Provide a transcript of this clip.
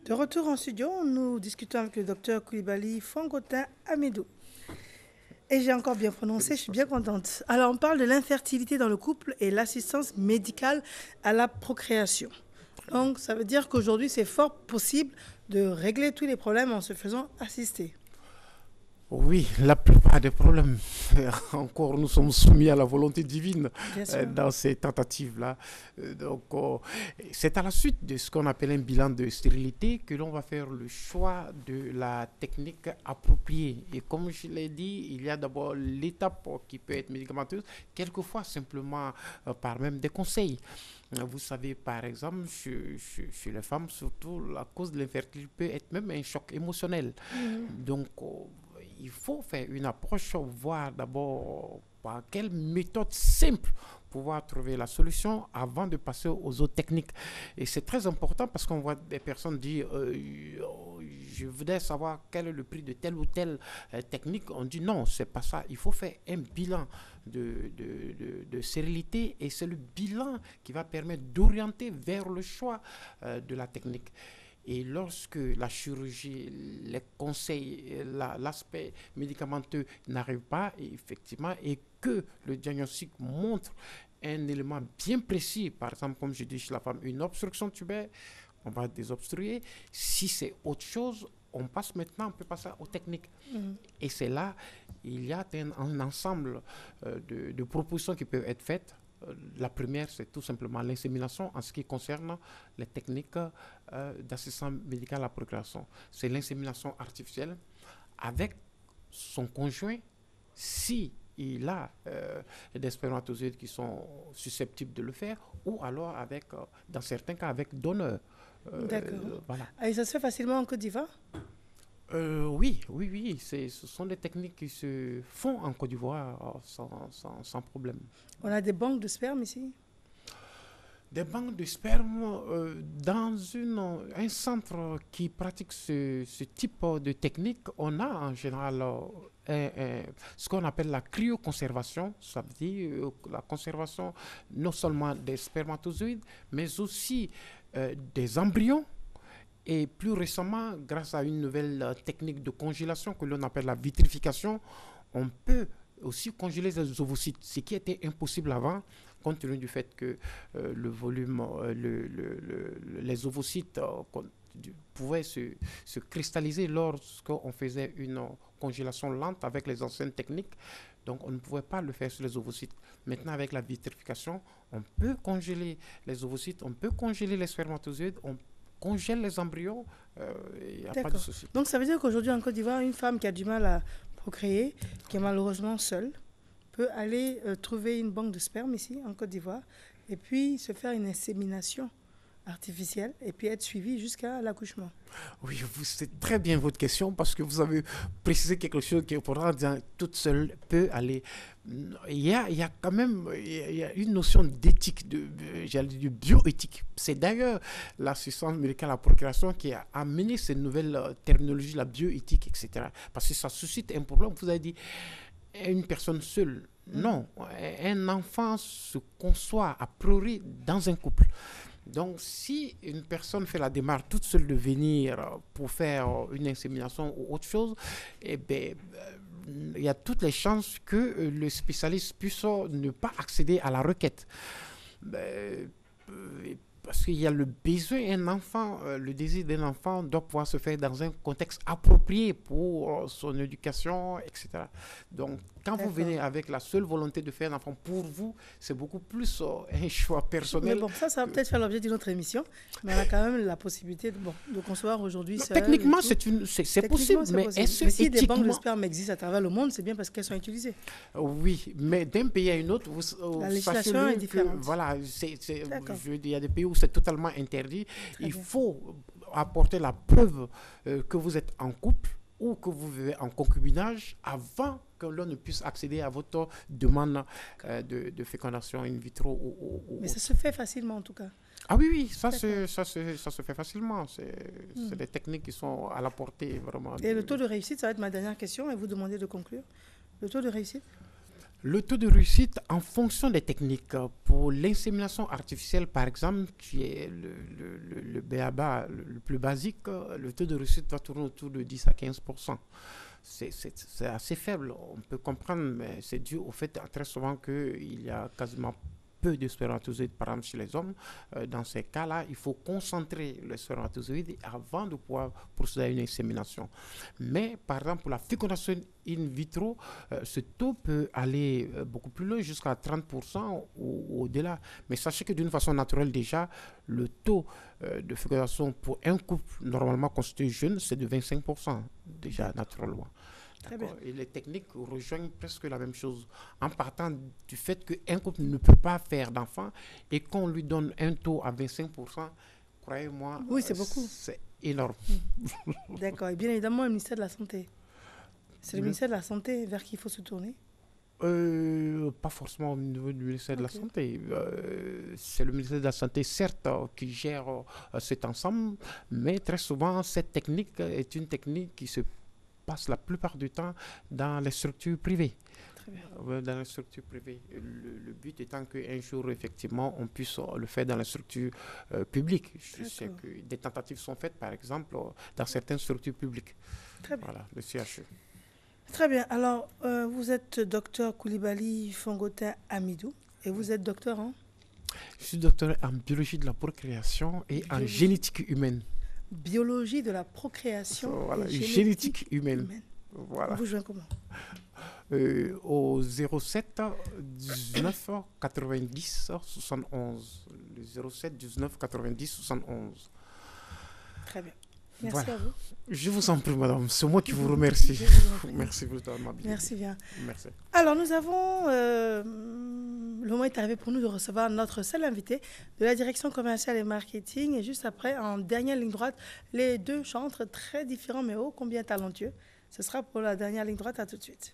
De retour en studio, nous discutons avec le docteur Koulibaly Fangotin Amidou. Et j'ai encore bien prononcé, je suis bien contente. Alors, on parle de l'infertilité dans le couple et l'assistance médicale à la procréation. Donc, ça veut dire qu'aujourd'hui, c'est fort possible de régler tous les problèmes en se faisant assister. Oui, la plupart des problèmes, encore nous sommes soumis à la volonté divine Bien sûr. dans ces tentatives-là. C'est à la suite de ce qu'on appelle un bilan de stérilité que l'on va faire le choix de la technique appropriée. Et comme je l'ai dit, il y a d'abord l'étape qui peut être médicamenteuse, quelquefois simplement par même des conseils. Vous savez, par exemple, chez les femmes, surtout, la cause de l'infertilité peut être même un choc émotionnel. Donc, il faut faire une approche, voir d'abord par quelle méthode simple pouvoir trouver la solution avant de passer aux autres techniques. Et c'est très important parce qu'on voit des personnes dire je voudrais savoir quel est le prix de telle ou telle technique. On dit non, c'est pas ça. Il faut faire un bilan de stérilité et c'est le bilan qui va permettre d'orienter vers le choix de la technique. Et lorsque la chirurgie, les conseils, l'aspect médicamenteux n'arrive pas, effectivement, et que le diagnostic montre un élément bien précis, par exemple, comme je dis chez la femme, une obstruction tubaire, on va désobstruer. Si c'est autre chose, on peut passer aux techniques. Et c'est là, il y a un ensemble de propositions qui peuvent être faites. La première, c'est tout simplement l'insémination en ce qui concerne les techniques d'assistance médicale à la procréation. C'est l'insémination artificielle avec son conjoint si il a des spermatozoïdes qui sont susceptibles de le faire ou alors avec, dans certains cas, avec donneur. D'accord. Voilà. Et ça se fait facilement en Côte d'Ivoire? Oui. Ce sont des techniques qui se font en Côte d'Ivoire sans problème. On a des banques de sperme ici? Des banques de sperme dans un centre qui pratique ce type de technique, on a en général ce qu'on appelle la cryoconservation. Ça veut dire la conservation non seulement des spermatozoïdes, mais aussi des embryons. Et plus récemment, grâce à une nouvelle technique de congélation que l'on appelle la vitrification, on peut aussi congeler les ovocytes, ce qui était impossible avant, compte tenu du fait que le volume, les ovocytes pouvaient se cristalliser lorsqu'on faisait une congélation lente avec les anciennes techniques. Donc, on ne pouvait pas le faire sur les ovocytes. Maintenant, avec la vitrification, on peut congeler les ovocytes, on peut congeler les spermatozoïdes, on congèle les embryons, il n'y a pas de souci. Donc, ça veut dire qu'aujourd'hui, en Côte d'Ivoire, une femme qui a du mal à procréer, qui est malheureusement seule, peut aller trouver une banque de sperme ici, en Côte d'Ivoire, et puis se faire une insémination artificielle, et puis être suivie jusqu'à l'accouchement. Oui, c'est très bien votre question, parce que vous avez précisé quelque chose qui est important, dire toute seule peut aller. Il y a quand même une notion d'éthique, de bioéthique. C'est d'ailleurs l'assistance médicale à la procréation qui a amené cette nouvelle terminologie, la bioéthique, etc. Parce que ça suscite un problème. Vous avez dit une personne seule. Non, un enfant se conçoit a priori dans un couple. Donc, si une personne fait la démarche toute seule de venir pour faire une insémination ou autre chose, eh bien, il y a toutes les chances que le spécialiste puisse ne pas accéder à la requête. Parce qu'il y a le besoin d'un enfant, le désir d'un enfant doit pouvoir se faire dans un contexte approprié pour son éducation, etc. Donc, quand vous venez avec la seule volonté de faire un enfant pour vous, c'est beaucoup plus un choix personnel. Mais bon, ça va peut-être faire l'objet d'une autre émission, mais on a quand même la possibilité de concevoir aujourd'hui seul. Techniquement, c'est possible, mais est-ce que si des banques de sperme existent à travers le monde, c'est bien parce qu'elles sont utilisées. Oui, mais d'un pays à un autre, la législation est différente. Voilà, il y a des pays où c'est totalement interdit. Il faut apporter la preuve que vous êtes en couple ou que vous vivez en concubinage avant que l'on ne puisse accéder à votre demande de fécondation in vitro. Mais ça se fait facilement en tout cas. Ah oui, ça se fait facilement. C'est des techniques qui sont à la portée vraiment. Et le taux de réussite, ça va être ma dernière question et vous demandez de conclure. Le taux de réussite? Le taux de réussite en fonction des techniques. Pour l'insémination artificielle, par exemple, qui est le BABA le plus basique, le taux de réussite va tourner autour de 10 à 15%. C'est assez faible, on peut comprendre, mais c'est dû au fait très souvent qu'il y a quasiment peu de spermatozoïdes, par exemple, chez les hommes. Dans ces cas-là, il faut concentrer les spermatozoïdes avant de pouvoir procéder à une insémination. Mais, par exemple, pour la fécondation in vitro, ce taux peut aller beaucoup plus loin, jusqu'à 30% ou au-delà. Mais sachez que d'une façon naturelle, déjà, le taux de fécondation pour un couple normalement constitué jeune, c'est de 25%, déjà naturellement. Très bien. Et les techniques rejoignent presque la même chose, en partant du fait qu'un couple ne peut pas faire d'enfant et qu'on lui donne un taux à 25%, croyez-moi, Oui, c'est beaucoup. c'est énorme. D'accord. Et bien évidemment, le ministère de la Santé. C'est le Le- ministère de la Santé vers qui il faut se tourner. Pas forcément au niveau du ministère de la Ok. Santé. C'est le ministère de la Santé, certes, qui gère cet ensemble, mais très souvent, cette technique est une technique qui se passe la plupart du temps dans les structures privées. Très bien. Dans les structures privées. Le but étant qu'un jour, effectivement, on puisse le faire dans les structures publiques. Je sais D'accord. que des tentatives sont faites, par exemple, dans certaines structures publiques. Très bien. Voilà, le CHU. Très bien. Alors, vous êtes docteur Koulibaly Fongotin Amidou et vous êtes docteur en Je suis docteur en biologie de la procréation et en Biologie. génétique humaine. biologie de la procréation Voilà, et génétique humaine. humaine. On Voilà. vous joint comment? Au 07 19 90 71. Le 07 19 90 71. Très bien. Merci Voilà. à vous. Je vous en prie, madame. C'est moi qui vous remercie. Je vous en prie. Merci pour votre amabilité. Merci bien. Merci. Alors, nous avons... le moment est arrivé pour nous de recevoir notre seul invité de la direction commerciale et marketing. Et juste après, en dernière ligne droite, les deux chantres très différents mais ô combien talentueux. Ce sera pour la dernière ligne droite. À tout de suite.